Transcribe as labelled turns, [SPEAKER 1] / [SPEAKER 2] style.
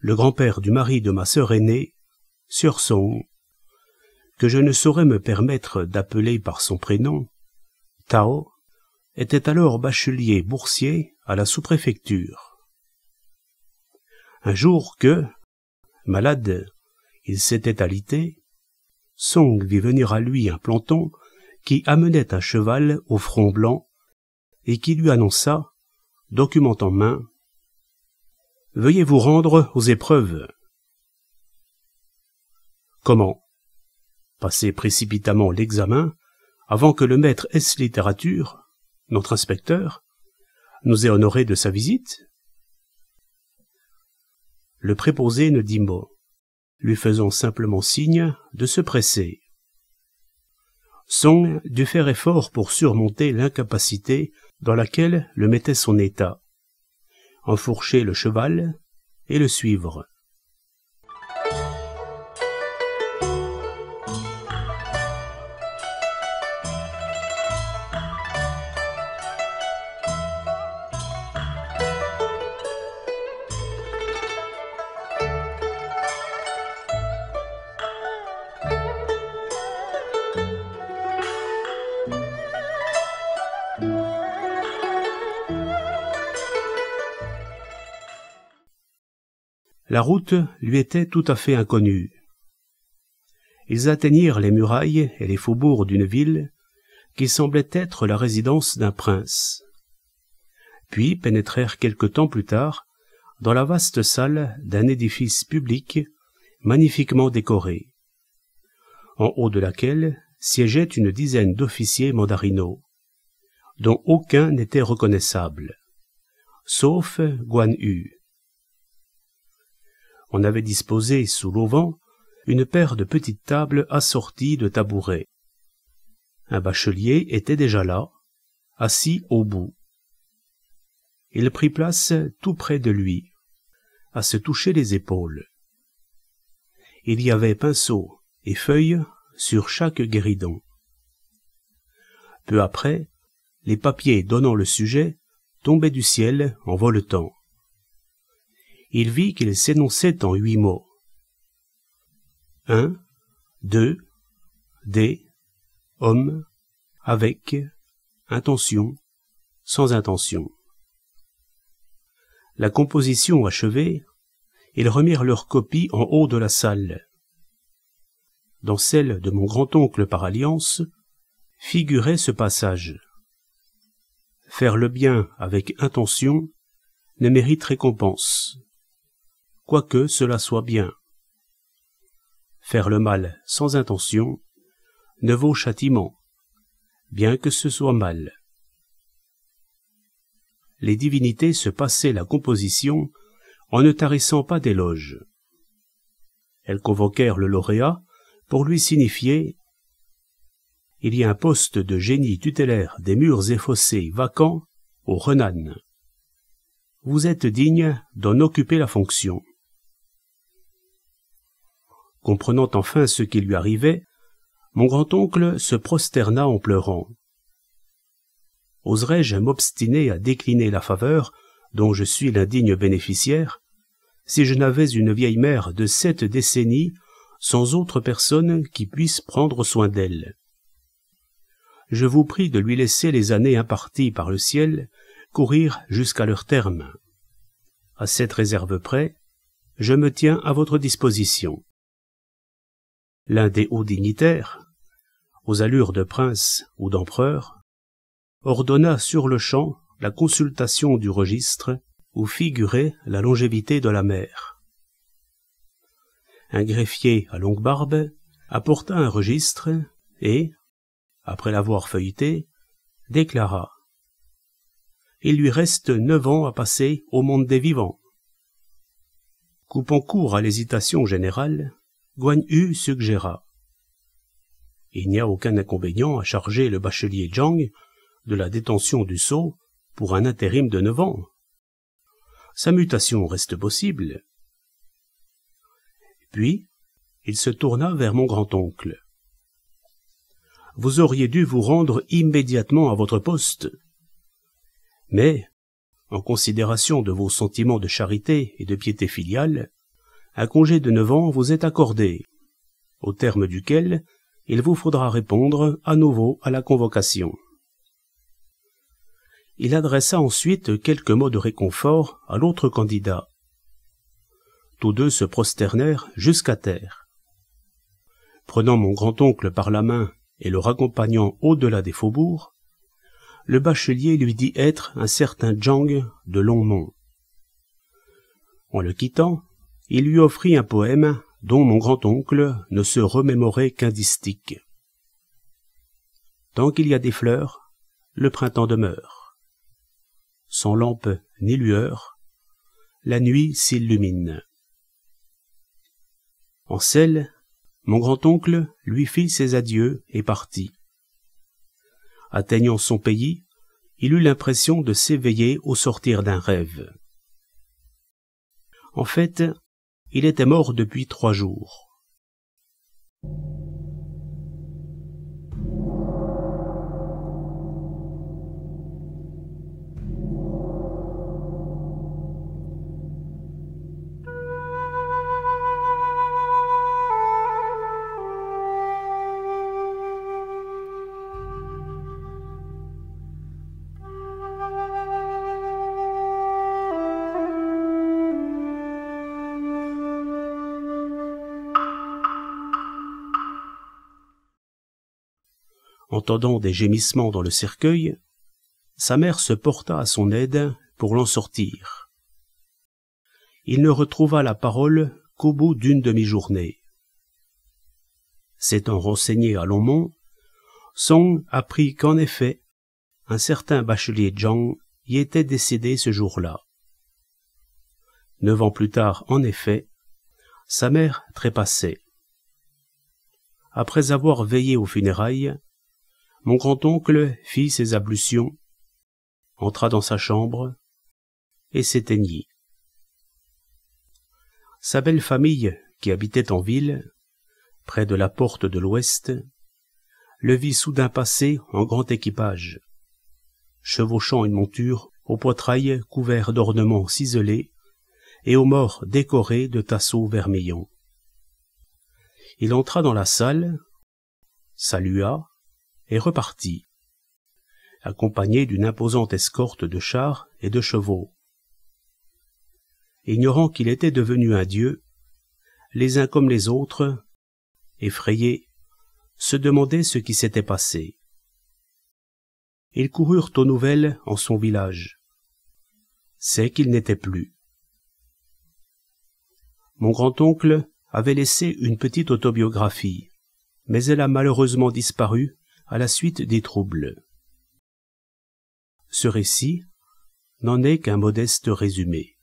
[SPEAKER 1] le grand-père du mari de ma sœur aînée, Sieur Song, que je ne saurais me permettre d'appeler par son prénom, Tao, était alors bachelier boursier à la sous-préfecture. Un jour que, malade, il s'était alité, Song vit venir à lui un planton qui amenait un cheval au front blanc et qui lui annonça, document en main, « Veuillez vous rendre aux épreuves. » Comment? Passer précipitamment l'examen avant que le maître S. littérature, notre inspecteur, nous ait honoré de sa visite? Le préposé ne dit mot, lui faisant simplement signe de se presser. Song dut faire effort pour surmonter l'incapacité dans laquelle le mettait son état, enfourcher le cheval et le suivre. La route lui était tout à fait inconnue. Ils atteignirent les murailles et les faubourgs d'une ville qui semblait être la résidence d'un prince, puis pénétrèrent quelque temps plus tard dans la vaste salle d'un édifice public magnifiquement décoré, en haut de laquelle siégeait une dizaine d'officiers mandarinaux, dont aucun n'était reconnaissable, sauf Guan Yu. On avait disposé sous l'auvent une paire de petites tables assorties de tabourets. Un bachelier était déjà là, assis au bout. Il prit place tout près de lui, à se toucher les épaules. Il y avait pinceau et feuilles sur chaque guéridon. Peu après, les papiers donnant le sujet tombaient du ciel en voletant. Il vit qu'il s'énonçait en 8 mots. 1, 2, des, homme, avec, intention, sans intention. La composition achevée, ils remirent leur copie en haut de la salle. Dans celle de mon grand-oncle par alliance, figurait ce passage. Faire le bien avec intention ne mérite récompense, quoique cela soit bien. Faire le mal sans intention ne vaut châtiment, bien que ce soit mal. Les divinités se passaient la composition en ne tarissant pas d'éloges. Elles convoquèrent le lauréat pour lui signifier « Il y a un poste de génie tutélaire des murs et fossés vacant au Renan. Vous êtes digne d'en occuper la fonction. » Comprenant enfin ce qui lui arrivait, mon grand-oncle se prosterna en pleurant. Oserais-je m'obstiner à décliner la faveur dont je suis l'indigne bénéficiaire, si je n'avais une vieille mère de 7 décennies sans autre personne qui puisse prendre soin d'elle? Je vous prie de lui laisser les années imparties par le ciel courir jusqu'à leur terme. À cette réserve près, je me tiens à votre disposition. L'un des hauts dignitaires, aux allures de prince ou d'empereur, ordonna sur-le-champ la consultation du registre où figurait la longévité de la mère. Un greffier à longue barbe apporta un registre et, après l'avoir feuilleté, déclara « Il lui reste 9 ans à passer au monde des vivants. » Coupant court à l'hésitation générale, Guan Yu suggéra « Il n'y a aucun inconvénient à charger le bachelier Zhang de la détention du sceau pour un intérim de 9 ans. Sa mutation reste possible. » Puis, il se tourna vers mon grand-oncle. « Vous auriez dû vous rendre immédiatement à votre poste. Mais, en considération de vos sentiments de charité et de piété filiale, un congé de 9 ans vous est accordé, au terme duquel il vous faudra répondre à nouveau à la convocation. Il adressa ensuite quelques mots de réconfort à l'autre candidat. Tous deux se prosternèrent jusqu'à terre. Prenant mon grand-oncle par la main et le raccompagnant au-delà des faubourgs, le bachelier lui dit être un certain Zhang de Longmont. En le quittant, il lui offrit un poème dont mon grand-oncle ne se remémorait qu'un distique. Tant qu'il y a des fleurs, le printemps demeure. Sans lampe ni lueur, la nuit s'illumine. Ancel, mon grand-oncle, lui fit ses adieux et partit. Atteignant son pays, il eut l'impression de s'éveiller au sortir d'un rêve. En fait, il était mort depuis 3 jours. Entendant des gémissements dans le cercueil, sa mère se porta à son aide pour l'en sortir. Il ne retrouva la parole qu'au bout d'une demi-journée. S'étant renseigné à Longmont, Song apprit qu'en effet, un certain bachelier Zhang y était décédé ce jour-là. 9 ans plus tard, en effet, sa mère trépassait. Après avoir veillé aux funérailles, mon grand-oncle fit ses ablutions, entra dans sa chambre et s'éteignit. Sa belle famille, qui habitait en ville, près de la porte de l'Ouest, le vit soudain passer en grand équipage, chevauchant une monture au poitrail couvert d'ornements ciselés et aux morts décorés de tasseaux vermillons. Il entra dans la salle, salua, et repartit, accompagné d'une imposante escorte de chars et de chevaux. Ignorant qu'il était devenu un dieu, les uns comme les autres, effrayés, se demandaient ce qui s'était passé. Ils coururent aux nouvelles en son village. C'est qu'il n'était plus. Mon grand-oncle avait laissé une petite autobiographie, mais elle a malheureusement disparu à la suite des troubles. Ce récit n'en est qu'un modeste résumé.